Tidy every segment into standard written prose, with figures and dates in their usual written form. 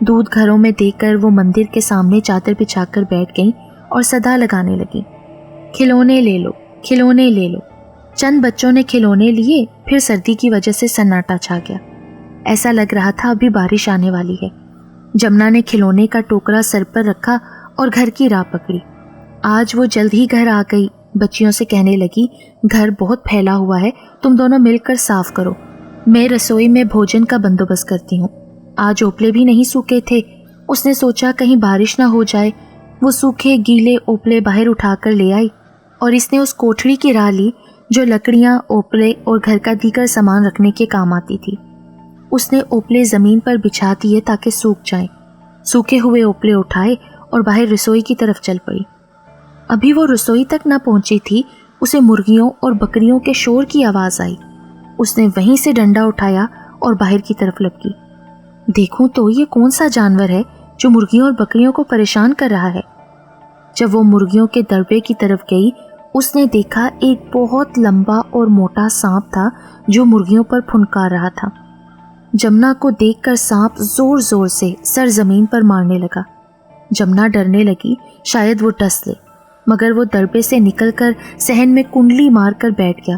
دودھ گھروں میں دے کر وہ مندر کے سامنے چادر بچھا کر بیٹھ گئیں اور صدا لگانے لگیں، کھلونے لے لو، کھلونے لے لو۔ چند بچوں نے کھلونے لیے، پھر سردی کی وجہ سے سناٹا چھا گیا۔ ایسا لگ رہا تھا ابھی بارش آنے والی ہے۔ جمنا نے کھلونے کا ٹوکرا سر پر رکھا اور گھر کی راہ پکڑی۔ آج وہ جلد ہی گھر آ گئی۔ بچیوں سے کہنے لگی، گھر بہت پھیلا ہوا ہے، تم دونوں مل کر صاف کرو، میں رسوئی میں بھوجن کا بندوبست کرتی ہوں۔ آج اوپلے بھی نہیں سوکھے تھے، اس نے سوچا کہیں بارش نہ ہو جائے۔ وہ سوکھے گیلے اوپلے باہر اٹھا کر لے آئی اور اس نے اس کوٹھڑی کی راہ لی جو لکڑیاں، اوپلے اور گھر کا دیگر سامان رکھنے کے کام آتی تھی۔ اس نے اوپلے زمین پر بچھا دیے تاکہ سوکھ جائیں۔ سوکھے ہوئے اوپلے اٹھائے اور باہر رسوئی کی طرف چل پڑی۔ ابھی وہ رسوئی تک نہ پہنچی تھی، اسے مرغیوں اور بکریوں کے شور کی آواز آئی۔ اس نے وہیں سے ڈنڈا اٹھایا اور باہر کی طرف لپکی۔ دیکھوں تو یہ کون سا جانور ہے جو مرغیوں اور بکریوں کو پریشان کر رہا ہے۔ جب وہ مرغیوں کے دربے کی طرف گئی، اس نے دیکھا ایک بہت لمبا اور موٹا سانپ تھا جو مرغیوں پر پھنکار رہا تھا۔ جمنا کو دیکھ کر سانپ زور زور سے سر زمین پر مارنے لگا۔ جمنا ڈرنے لگی شاید وہ ڈس لے، مگر وہ دربے سے نکل کر صحن میں کنڈلی مار کر بیٹھ گیا۔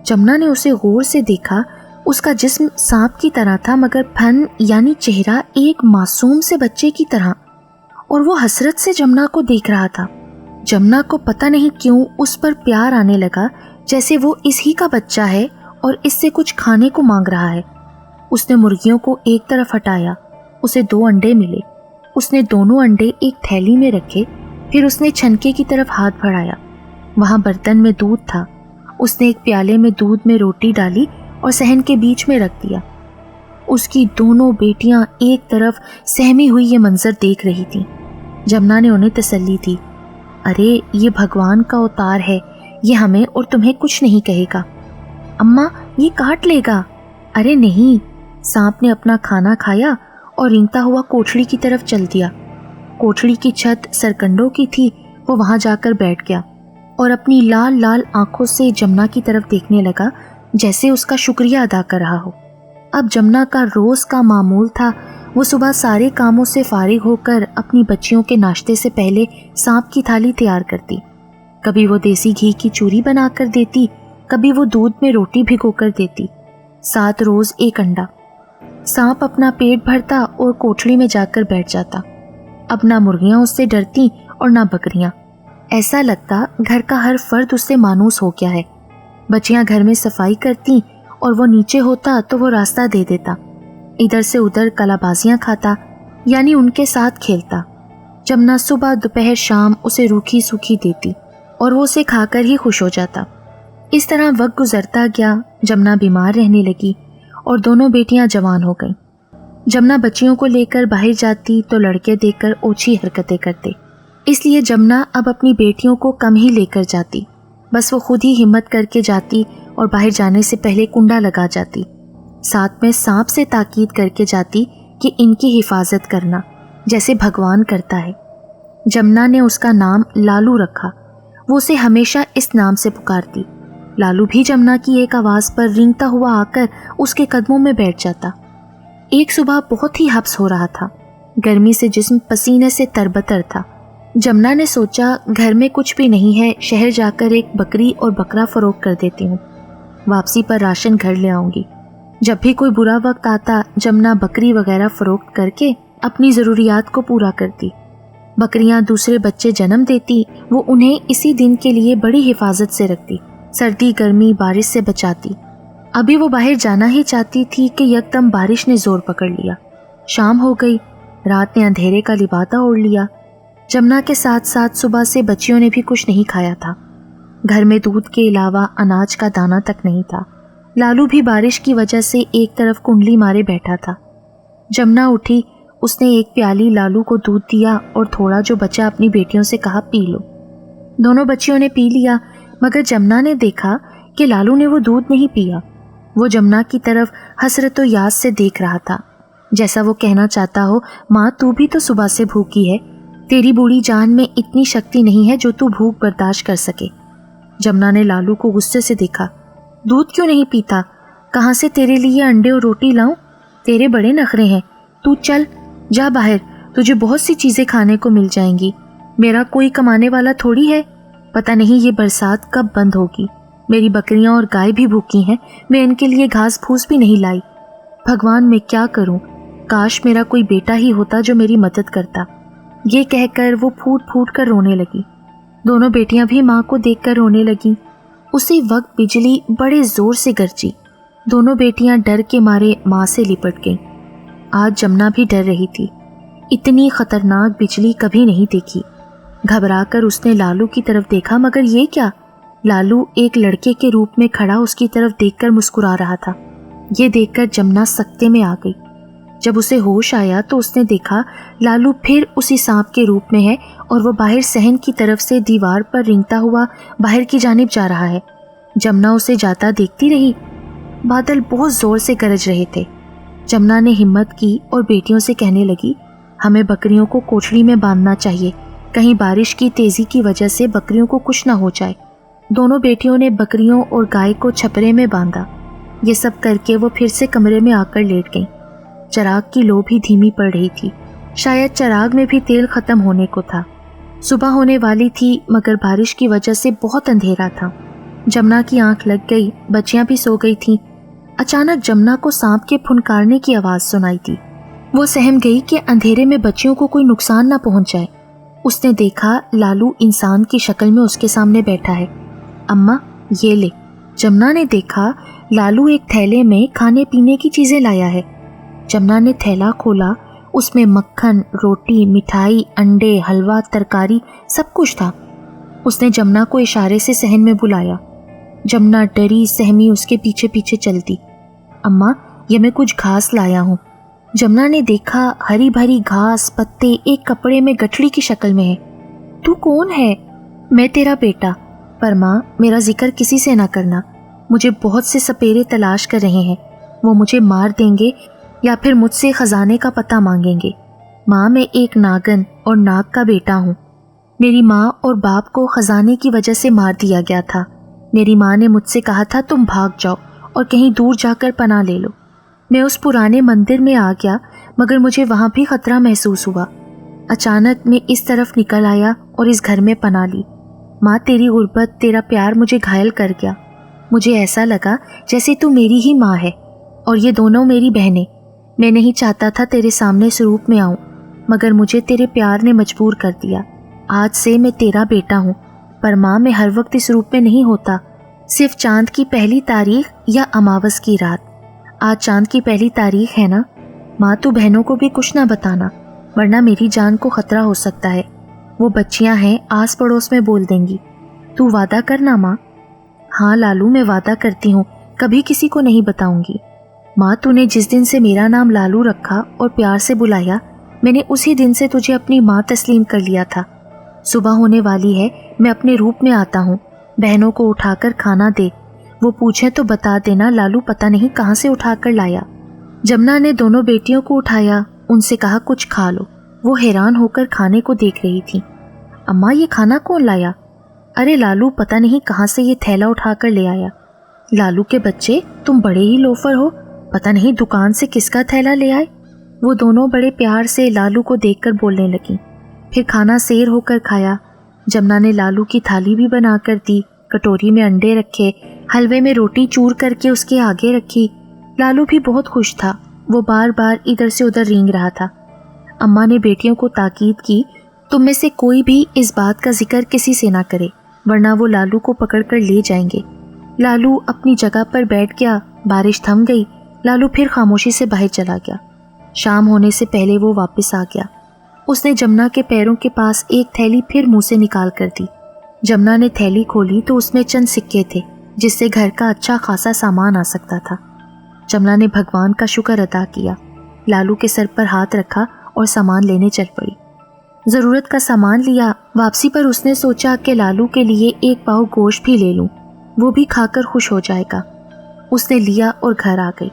جمنا نے اسے غور سے دیکھا، اس کا جسم سانپ کی طرح تھا مگر پھن یعنی چہرہ ایک معصوم سے بچے کی طرح، اور وہ حسرت سے جمنا کو دیکھ رہا تھا۔ جمنا کو پتہ نہیں کیوں اس پر پیار آنے لگا، جیسے وہ اس ہی کا بچہ ہے اور اس سے کچھ کھانے کو مانگ رہا ہے۔ اس نے مرغیوں کو ایک طرف ہٹایا، اسے 2 انڈے ملے۔ اس نے دونوں انڈے ایک تھیلی میں رکھے، پھر اس نے چھنکے کی طرف ہاتھ بڑھایا۔ وہاں برتن میں دودھ تھا۔ اس نے ایک پیالے میں دودھ میں روٹی ڈالی اور صحن کے بیچ میں رکھ دیا۔ اس کی دونوں بیٹیاں ایک طرف سہمی ہوئی یہ منظر دیکھ رہی تھیں۔ جمنا نے انہیں تسلی دی، ارے یہ بھگوان کا اوتار ہے، یہ ہمیں اور تمہیں کچھ نہیں کہے گا۔ اماں یہ کاٹ لے گا۔ ارے نہیں۔ سانپ نے اپنا کھانا کھایا اور رینگتا ہوا کوٹھڑی کی طرف چل دیا۔ کوٹھڑی کی چھت سرکنڈوں کی تھی، وہ وہاں جا کر بیٹھ گیا اور اپنی لال لال آنکھوں سے جمنا کی طرف دیکھنے لگا جیسے اس کا شکریہ ادا کر رہا ہو۔ اب جمنا کا روز کا معمول تھا، وہ صبح سارے کاموں سے فارغ ہو کر اپنی بچیوں کے ناشتے سے پہلے سانپ کی تھالی تیار کرتی۔ کبھی وہ دیسی گھی کی چوری بنا کر دیتی، کبھی وہ دودھ میں روٹی بھگو کر دیتی، 7 روز 1 انڈا۔ سانپ اپنا پیٹ بھرتا اور کوٹھڑی میں جا کر بیٹھ جاتا۔ اب نہ مرغیاں اس سے ڈرتی اور نہ بکریاں۔ ایسا لگتا گھر کا ہر فرد اس سے مانوس ہو گیا ہے۔ بچیاں گھر میں صفائی کرتی اور وہ نیچے ہوتا تو وہ راستہ دے دیتا، ادھر سے ادھر کلا بازیاں کھاتا یعنی ان کے ساتھ کھیلتا۔ جمنا صبح دوپہر شام اسے روکھی سوکھی دیتی اور وہ اسے کھا کر ہی خوش ہو جاتا۔ اس طرح وقت گزرتا گیا۔ جمنا بیمار رہنے لگی اور دونوں بیٹیاں جوان ہو گئیں۔ جمنا بچیوں کو لے کر باہر جاتی تو لڑکے دیکھ کر اوچھی حرکتیں کرتے، اس لیے جمنا اب اپنی بیٹیوں کو کم ہی لے کر جاتی۔ بس وہ خود ہی ہمت کر کے جاتی اور باہر جانے سے پہلے کنڈا لگا جاتی، ساتھ میں سانپ سے تاکید کر کے جاتی کہ ان کی حفاظت کرنا جیسے بھگوان کرتا ہے۔ جمنا نے اس کا نام لالو رکھا، وہ اسے ہمیشہ اس نام سے پکارتی۔ لالو بھی جمنا کی ایک آواز پر رینگتا ہوا آ کر اس کے قدموں میں بیٹھ جاتا۔ ایک صبح بہت ہی حبس ہو رہا تھا، گرمی سے جسم پسینے سے تربتر تھا۔ جمنا نے سوچا گھر میں کچھ بھی نہیں ہے، شہر جا کر ایک بکری اور بکرا فروخت کر دیتی ہوں، واپسی پر راشن گھر لے آؤں گی۔ جب بھی کوئی برا وقت آتا جمنا بکری وغیرہ فروخت کر کے اپنی ضروریات کو پورا کرتی۔ بکریاں دوسرے بچے جنم دیتی، وہ انہیں اسی دن کے لیے بڑی حفاظت سے رکھتی، سردی گرمی بارش سے بچاتی۔ ابھی وہ باہر جانا ہی چاہتی تھی کہ یکدم بارش نے زور پکڑ لیا۔ شام ہو گئی، رات نے اندھیرے کا لبادہ اوڑھ لیا۔ جمنا کے ساتھ ساتھ صبح سے بچیوں نے بھی کچھ نہیں کھایا تھا۔ گھر میں دودھ کے علاوہ اناج کا دانہ تک نہیں تھا۔ لالو بھی بارش کی وجہ سے ایک طرف کنڈلی مارے بیٹھا تھا۔ جمنا اٹھی، اس نے ایک پیالی لالو کو دودھ دیا اور تھوڑا جو بچا اپنی بیٹیوں سے کہا پی لو۔ دونوں بچیوں نے پی لیا، مگر جمنا نے دیکھا کہ لالو نے وہ دودھ نہیں پیا۔ وہ جمنا کی طرف حسرت و یاس سے دیکھ رہا تھا، جیسا وہ کہنا چاہتا ہو ماں تو بھی تو صبح سے بھوکی ہے، تیری بوڑھی جان میں اتنی شکتی نہیں ہے جو تو بھوک برداشت کر سکے۔ جمنا نے لالو کو غصے سے دیکھا، دودھ کیوں نہیں پیتا؟ کہاں سے تیرے لیے انڈے اور روٹی لاؤں؟ تیرے بڑے نخرے ہیں، تو چل۔ جا باہر، تجھے بہت سی چیزیں کھانے کو مل جائیں گی. میرا کوئی کمانے والا تھوڑی ہے. پتہ نہیں یہ برسات کب بند ہوگی. میری بکریاں اور گائے بھی بھوکی ہیں. میں ان کے لیے گھاس پھوس بھی نہیں لائی. بھگوان میں کیا کروں؟ کاش میرا کوئی بیٹا ہی ہوتا جو میری مدد کرتا. یہ کہہ کر وہ پھوٹ پھوٹ کر رونے لگی. دونوں بیٹیاں بھی ماں کو دیکھ کر رونے لگیں. اسی وقت بجلی بڑے زور سے گرجی. دونوں بیٹیاں ڈر کے مارے ماں سے لپٹ گئیں. آج جمنا بھی ڈر رہی تھی. اتنی خطرناک بجلی کبھی نہیں دیکھی. گھبرا کر اس نے لالو کی طرف دیکھا، مگر یہ کیا؟ لالو ایک لڑکے کے روپ میں کھڑا اس کی طرف دیکھ کر مسکرا رہا تھا. یہ دیکھ کر جمنا سکتے میں آ گئی. جب اسے ہوش آیا تو اس نے دیکھا لالو پھر اسی سانپ کے روپ میں ہے اور وہ باہر صحن کی طرف سے دیوار پر رینگتا ہوا باہر کی جانب جا رہا ہے. جمنا اسے جاتا دیکھتی رہی. بادل بہت زور سے گرج رہے تھے. جمنا نے ہمت کی اور بیٹیوں سے کہنے لگی، ہمیں بکریوں کو کوٹھڑی میں باندھنا چاہیے، کہیں بارش کی تیزی کی وجہ سے بکریوں کو کچھ نہ ہو جائے. دونوں بیٹیوں نے بکریوں اور گائے کو چھپرے میں باندھا. یہ سب کر کے وہ پھر سے کمرے میں آ کر لیٹ گئیں. چراغ کی لو بھی دھیمی پڑ رہی تھی. شاید چراغ میں بھی تیل ختم ہونے کو تھا. صبح ہونے والی تھی مگر بارش کی وجہ سے بہت اندھیرا تھا. جمنا کی آنکھ لگ گئی. بچیاں بھی سو گئی تھیں. اچانک جمنا کو سانپ کے پھنکارنے کی آواز سنائی دی. وہ سہم گئی کہ اندھیرے میں بچیوں کو کوئی نقصان نہ پہنچ جائے. اس نے دیکھا لالو انسان کی شکل میں اس کے سامنے بیٹھا ہے. اماں یہ لے. جمنا نے دیکھا لالو ایک تھیلے میں کھانے پینے کی چیزیں لایا ہے. جمنا نے تھیلا کھولا. اس میں مکھن، روٹی، مٹھائی، انڈے، حلوہ، ترکاری سب کچھ تھا. اس نے جمنا کو اشارے سے صحن میں بلایا. جمنا ڈری سہمی اس کے پیچھے پیچھے چلتی. اماں یہ میں کچھ گھاس لایا ہوں. جمنا نے دیکھا ہری بھری گھاس پتے ایک کپڑے میں گٹھڑی کی شکل میں ہے. تو کون ہے؟ میں تیرا بیٹا. پر ماں میرا ذکر کسی سے نہ کرنا. مجھے بہت سے سپیرے تلاش کر رہے ہیں. وہ مجھے مار دیں گے یا پھر مجھ سے خزانے کا پتہ مانگیں گے. ماں میں ایک ناگن اور ناگ کا بیٹا ہوں. میری ماں اور باپ کو خزانے کی وجہ سے مار دیا گیا تھا. میری ماں نے مجھ سے کہا تھا تم بھاگ جاؤ اور کہیں دور جا کر پناہ لے لو. میں اس پرانے مندر میں آ گیا مگر مجھے وہاں بھی خطرہ محسوس ہوا. اچانک میں اس طرف نکل آیا اور اس گھر میں پناہ لی. ماں تیری غربت، تیرا پیار مجھے گھائل کر گیا. مجھے ایسا لگا جیسے تو میری ہی ماں ہے اور یہ دونوں میری بہنیں. میں نہیں چاہتا تھا تیرے سامنے سروپ میں آؤں مگر مجھے تیرے پیار نے مجبور کر دیا. آج سے میں تیرا بیٹا ہوں. پر ماں میں ہر وقت اس روپ میں نہیں ہوتا، صرف چاند کی پہلی تاریخ یا اماوس کی رات. آج چاند کی پہلی تاریخ ہے نا. ماں تو بہنوں کو بھی کچھ نہ بتانا ورنہ میری جان کو خطرہ ہو سکتا ہے. وہ بچیاں ہیں آس پڑوس میں بول دیں گی. تو وعدہ کرنا ماں. ہاں لالو میں وعدہ کرتی ہوں کبھی کسی کو نہیں بتاؤں گی. ماں تو نے جس دن سے میرا نام لالو رکھا اور پیار سے بلایا میں نے اسی دن سے تجھے اپنی ماں تسلیم کر لیا تھا. صبح ہونے والی ہے، میں اپنے روپ میں آتا ہوں. بہنوں کو اٹھا کر کھانا دے. وہ پوچھیں تو بتا دینا لالو پتہ نہیں کہاں سے اٹھا کر لایا. جمنا نے دونوں بیٹیوں کو اٹھایا. ان سے کہا کچھ کھا لو. وہ حیران ہو کر کھانے کو دیکھ رہی تھی. اماں یہ کھانا کون لایا؟ ارے لالو پتہ نہیں کہاں سے یہ تھیلا اٹھا کر لے آیا. لالو کے بچے تم بڑے ہی لوفر ہو، پتہ نہیں دکان سے کس کا تھیلا لے آئے. وہ دونوں بڑے پیار سے لالو کو دیکھ کر بولنے لگیں. پھر کھانا سیر ہو کر کھایا. جمنا نے لالو کی تھالی بھی بنا کر دی. کٹوری میں انڈے رکھے، حلوے میں روٹی چور کر کے اس کے آگے رکھی. لالو بھی بہت خوش تھا. وہ بار بار ادھر سے ادھر رینگ رہا تھا. اماں نے بیٹیوں کو تاکید کی تم میں سے کوئی بھی اس بات کا ذکر کسی سے نہ کرے ورنہ وہ لالو کو پکڑ کر لے جائیں گے. لالو اپنی جگہ پر بیٹھ گیا. بارش تھم گئی. لالو پھر خاموشی سے باہر چلا گیا. شام ہونے سے پہلے وہ واپس آ گیا. اس نے جمنا کے پیروں کے پاس ایک تھیلی پھر منہ سے نکال کر دی. جمنا نے تھیلی کھولی تو اس میں چند سکے تھے جس سے گھر کا اچھا خاصا سامان آ سکتا تھا. جمنا نے بھگوان کا شکر ادا کیا. لالو کے سر پر ہاتھ رکھا اور سامان لینے چل پڑی. ضرورت کا سامان لیا. واپسی پر اس نے سوچا کہ لالو کے لیے ایک پاؤ گوشت بھی لے لوں، وہ بھی کھا کر خوش ہو جائے گا. اس نے لیا اور گھر آ گئی.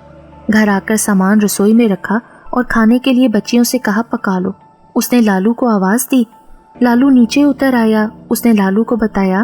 گھر آ کر سامان رسوئی میں رکھا اور کھانے کے لیے بچیوں سے کہا پکا لو. اس نے لالو کو آواز دی. لالو نیچے اتر آیا. اس نے لالو کو بتایا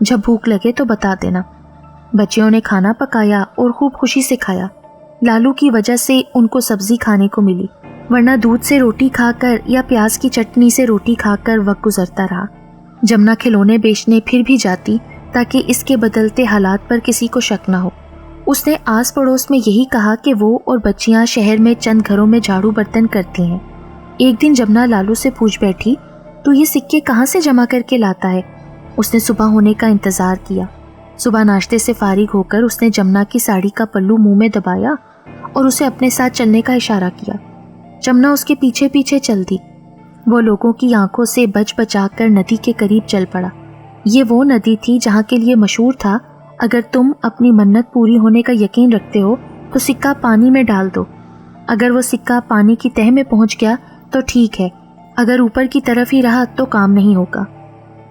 جب بھوک لگے تو بتا دینا. بچیوں نے کھانا پکایا اور خوب خوشی سے کھایا. لالو کی وجہ سے ان کو سبزی کھانے کو ملی، ورنہ دودھ سے روٹی کھا کر یا پیاز کی چٹنی سے روٹی کھا کر وقت گزرتا رہا۔ جمنا کھلونے بیچنے پھر بھی جاتی تاکہ اس کے بدلتے حالات پر کسی کو شک نہ ہو۔ اس نے آس پڑوس میں یہی کہا کہ وہ اور بچیاں شہر میں چند گھروں میں جھاڑو برتن کرتی ہیں۔ ایک دن جمنا لالو سے پوچھ بیٹھی، تو یہ سکے کہاں سے جمع کر کے لاتا ہے؟ اس نے صبح ہونے کا انتظار کیا۔ صبح ناشتے سے فارغ ہو کر اس نے جمنا کی ساڑی کا پلو منہ میں دبایا اور اسے اپنے ساتھ چلنے کا اشارہ کیا۔ جمنا اس کے پیچھے پیچھے چل دی۔ وہ لوگوں کی آنکھوں سے بچ بچا کر ندی کے قریب چل پڑا۔ یہ وہ ندی تھی جہاں کے لیے مشہور تھا، اگر تم اپنی منت پوری ہونے کا یقین رکھتے ہو تو سکہ پانی میں ڈال دو۔ اگر وہ سکہ پانی کی تہہ میں پہنچ گیا تو ٹھیک ہے، اگر اوپر کی طرف ہی رہا تو کام نہیں ہوگا۔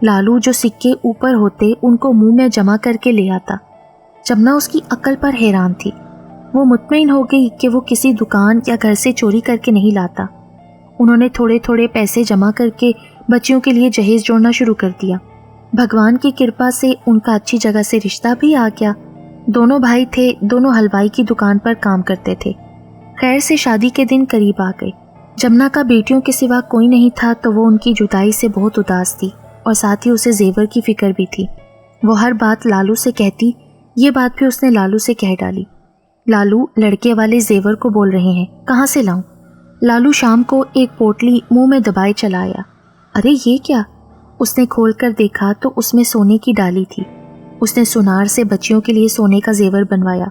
لالو جو سکے اوپر ہوتے ان کو منہ میں جمع کر کے لے آتا۔ جمنا اس کی عقل پر حیران تھی۔ وہ مطمئن ہو گئی کہ وہ کسی دکان یا گھر سے چوری کر کے نہیں لاتا۔ انہوں نے تھوڑے تھوڑے پیسے جمع کر کے بچیوں کے لیے جہیز جوڑنا شروع کر دیا۔ بھگوان کی کرپا سے ان کا اچھی جگہ سے رشتہ بھی آ گیا۔ دونوں بھائی تھے، دونوں حلوائی کی دکان پر کام کرتے تھے۔ خیر سے شادی کے دن قریب آ گئے۔ جمنا کا بیٹیوں کے سوا کوئی نہیں تھا تو وہ ان کی جدائی سے بہت اداس تھی اور ساتھ ہی اسے زیور کی فکر بھی تھی۔ وہ ہر بات لالو سے کہتی، یہ بات بھی اس نے لالو سے کہہ ڈالی۔ لالو لڑکے والے زیور کو بول رہے ہیں، کہاں سے لاؤں؟ لالو شام کو ایک پوٹلی منہ میں دبائے چلا آیا۔ ارے یہ کیا؟ اس نے کھول کر دیکھا تو اس میں سونے کی ڈالی تھی۔ اس نے سونار سے بچیوں کے لیے سونے کا زیور بنوایا۔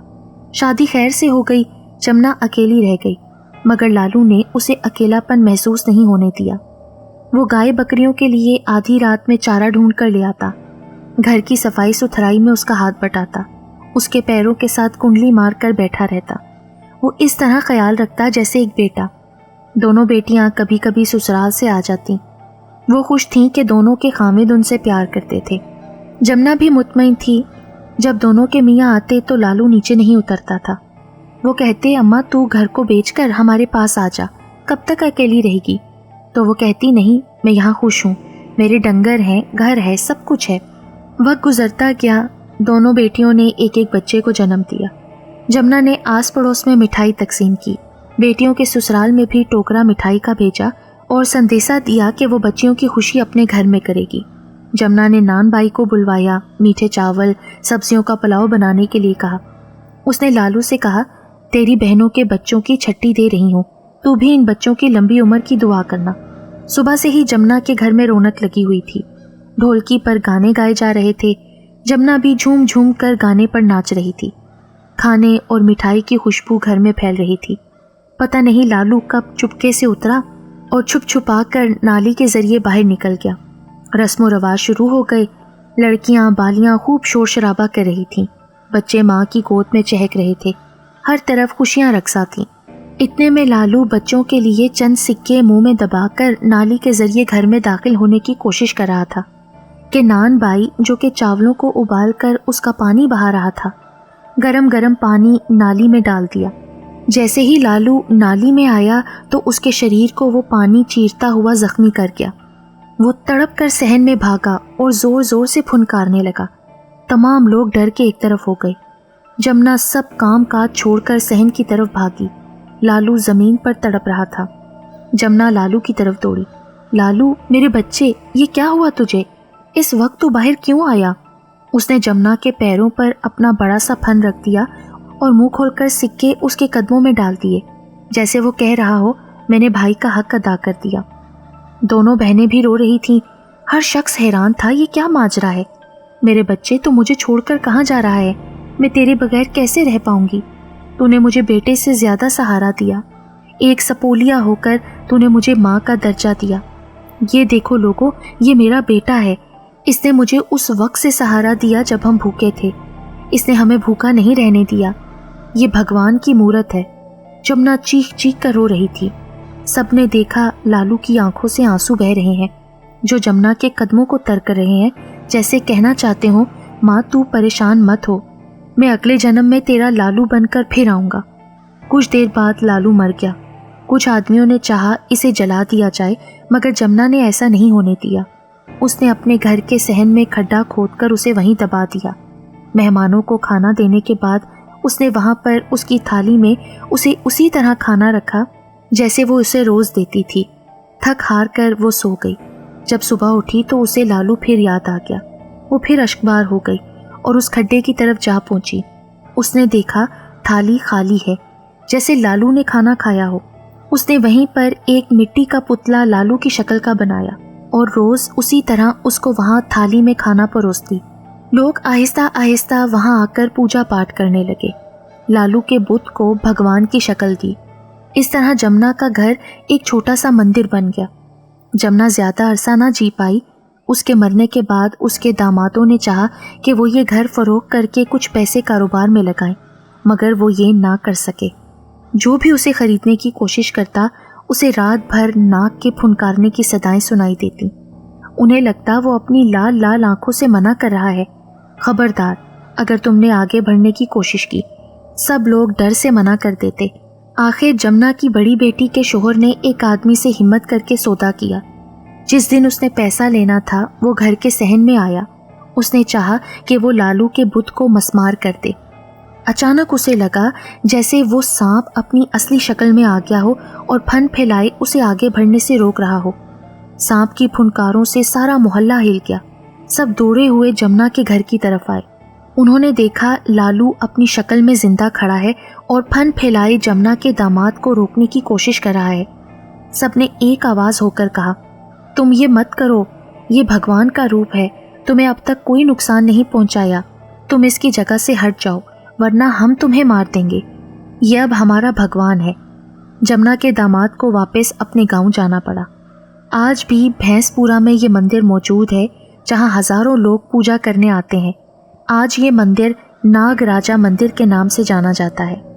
شادی خیر سے ہو گئی۔ جمنا اکیلی رہ گئی، مگر لالو نے اسے اکیلا پن محسوس نہیں ہونے دیا۔ وہ گائے بکریوں کے لیے آدھی رات میں چارہ ڈھونڈ کر لے آتا، گھر کی صفائی ستھرائی میں اس کا ہاتھ بٹاتا، اس کے پیروں کے ساتھ کنڈلی مار کر بیٹھا رہتا۔ وہ اس طرح خیال رکھتا جیسے ایک بیٹا۔ دونوں بیٹیاں کبھی کبھی سسرال سے آ جاتی۔ وہ خوش تھیں کہ دونوں کے خامد ان سے پیار کرتے تھے۔ جمنا بھی مطمئن تھی۔ جب دونوں کے میاں آتے تو لالو نیچے نہیں اترتا تھا۔ وہ کہتے، اماں تو گھر کو بیچ کر ہمارے پاس آ جا، کب تک اکیلی رہے گی؟ تو وہ کہتی، نہیں، میں یہاں خوش ہوں، میرے ڈنگر ہیں، گھر ہے، سب کچھ ہے۔ وقت گزرتا گیا۔ دونوں بیٹیوں نے ایک ایک بچے کو جنم دیا۔ جمنا نے آس پڑوس میں مٹھائی تقسیم کی، بیٹیوں کے سسرال میں بھی ٹوکرا مٹھائی کا بھیجا اور سندیسہ دیا کہ وہ بچیوں کی خوشی اپنے گھر میں کرے گی۔ جمنا نے نان بائی کو بلوایا، میٹھے چاول، سبزیوں کا پلاؤ بنانے کے لیے کہا۔ اس نے لالو سے کہا، تیری بہنوں کے بچوں کی چھٹی دے رہی ہوں، تو بھی ان بچوں کی لمبی عمر کی دعا کرنا۔ صبح سے ہی جمنا کے گھر میں رونق لگی ہوئی تھی۔ ڈھولکی پر گانے گائے جا رہے تھے۔ جمنا بھی جھوم جھوم کر گانے پر ناچ رہی تھی۔ کھانے اور مٹھائی کی خوشبو گھر میں پھیل رہی تھی۔ پتہ نہیں لالو کب چپکے سے اترا اور چھپ چھپا کر نالی کے ذریعے باہر نکل گیا۔ رسم و رواج شروع ہو گئے۔ لڑکیاں بالیاں خوب شور شرابہ کر رہی تھیں، بچے ماں کی گود میں چہک رہے تھے، ہر طرف خوشیاں رقصاں تھیں۔ اتنے میں لالو بچوں کے لیے چند سکے منہ میں دبا کر نالی کے ذریعے گھر میں داخل ہونے کی کوشش کر رہا تھا کہ نان بائی جو کہ چاولوں کو ابال کر اس کا پانی بہا رہا تھا، گرم گرم پانی نالی میں ڈال دیا۔ جیسے ہی لالو نالی میں آیا تو اس کے شریر کو وہ پانی چیرتا ہوا زخمی کر گیا۔ وہ تڑپ کر صحن میں بھاگا اور زور زور سے پھنکارنے لگا۔ تمام لوگ ڈر کے ایک طرف ہو گئے۔ جمنا سب کام کاج چھوڑ کر صحن کی طرف بھاگی۔ لالو زمین پر تڑپ رہا تھا۔ جمنا لالو کی طرف دوڑی۔ لالو، میرے بچے، یہ کیا ہوا تجھے؟ اس وقت تو باہر کیوں آیا؟ اس نے جمنا کے پیروں پر اپنا بڑا سا پھن رکھ دیا اور منہ کھول کر سکے اس کے قدموں میں ڈال دیے، جیسے وہ کہہ رہا ہو، میں نے بھائی کا حق ادا کر دیا۔ دونوں بہنیں بھی رو رہی تھیں۔ ہر شخص حیران تھا، یہ کیا ماجرا ہے؟ میرے بچے، تو مجھے چھوڑ کر کہاں جا رہا ہے؟ میں تیرے بغیر کیسے رہ پاؤں گی؟ تو نے مجھے بیٹے سے زیادہ سہارا دیا، ایک سپولیا ہو کر تو نے مجھے ماں کا درجہ دیا۔ یہ دیکھو لوگو، یہ میرا بیٹا ہے۔ اس نے مجھے اس وقت سے سہارا دیا جب ہم بھوکے تھے۔ اس نے ہمیں بھوکا نہیں رہنے دیا۔ یہ بھگوان کی مورت ہے۔ جمنا چیخ چیخ کر رو رہی تھی۔ سب نے دیکھا لالو کی آنکھوں سے آنسو بہہ رہے ہیں، جو جمنا کے قدموں کو تر کر رہے ہیں، جیسے کہنا چاہتے ہوں، ماں تو پریشان مت ہو، میں اگلے جنم میں تیرا لالو بن کر پھر آؤں گا۔ کچھ دیر بعد لالو مر گیا۔ کچھ آدمیوں نے چاہا اسے جلا دیا جائے، مگر جمنا نے ایسا نہیں ہونے دیا۔ اس نے اپنے گھر کے صحن میں کھڈا کھود کر اسے وہیں دبا دیا۔ مہمانوں کو کھانا دینے کے بعد اس نے وہاں پر اس کی تھالی میں اسے اسی طرح کھانا رکھا جیسے وہ اسے روز دیتی تھی۔ تھک ہار کر وہ سو گئی۔ جب صبح اٹھی تو اسے لالو پھر یاد آ گیا۔ وہ پھر اشکبار ہو گئی اور اس کھڈے کی طرف جا پہنچی۔ اس نے دیکھا تھالی خالی ہے، جیسے لالو نے کھانا کھایا ہو۔ اس نے وہیں پر ایک مٹی کا پتلا لالو کی شکل کا بنایا اور روز اسی طرح اس کو وہاں تھالی میں کھانا پروستی۔ لوگ آہستہ آہستہ وہاں آ کر پوجا پاٹ کرنے لگے، لالو کے بت کو بھگوان کی شکل دی۔ اس طرح جمنا کا گھر ایک چھوٹا سا مندر بن گیا۔ جمنا زیادہ عرصہ نہ جی پائی۔ اس کے مرنے کے بعد اس کے دامادوں نے چاہا کہ وہ یہ گھر فروخت کر کے کچھ پیسے کاروبار میں لگائیں، مگر وہ یہ نہ کر سکے۔ جو بھی اسے خریدنے کی کوشش کرتا اسے رات بھر ناک کے پھنکارنے کی صدائیں سنائی دیتی۔ انہیں لگتا وہ اپنی لال لال آنکھوں سے منع کر رہا ہے، خبردار اگر تم نے آگے بڑھنے کی کوشش کی۔ سب لوگ ڈر سے منع کر دیتے۔ آخر جمنا کی بڑی بیٹی کے شوہر نے ایک آدمی سے ہمت کر کے سودا کیا۔ جس دن اس نے پیسہ لینا تھا وہ گھر کے صحن میں آیا۔ اس نے چاہا کہ وہ لالو کے بت کو مسمار کر دے۔ اچانک اسے لگا جیسے وہ سانپ اپنی اصلی شکل میں آ گیا ہو اور پھن پھیلائے اسے آگے بڑھنے سے روک رہا ہو۔ سانپ کی پھنکاروں سے سارا محلہ ہل گیا۔ سب دوڑے ہوئے جمنا کے گھر کی طرف آئے۔ انہوں نے دیکھا لالو اپنی شکل میں زندہ کھڑا ہے اور پھن پھیلائے جمنا کے داماد کو روکنے کی کوشش کر رہا ہے۔ سب نے ایک آواز ہو کر کہا، تم یہ مت کرو، یہ بھگوان کا روپ ہے، تمہیں اب تک کوئی نقصان نہیں پہنچایا، تم اس کی جگہ سے ہٹ جاؤ ورنہ ہم تمہیں مار دیں گے، یہ اب ہمارا بھگوان ہے۔ جمنا کے داماد کو واپس اپنے گاؤں جانا پڑا۔ آج بھی بھینس پورا میں یہ مندر موجود ہے جہاں ہزاروں لوگ پوجا کرنے آتے ہیں۔ آج یہ مندر ناگ راجا مندر کے نام سے جانا جاتا ہے۔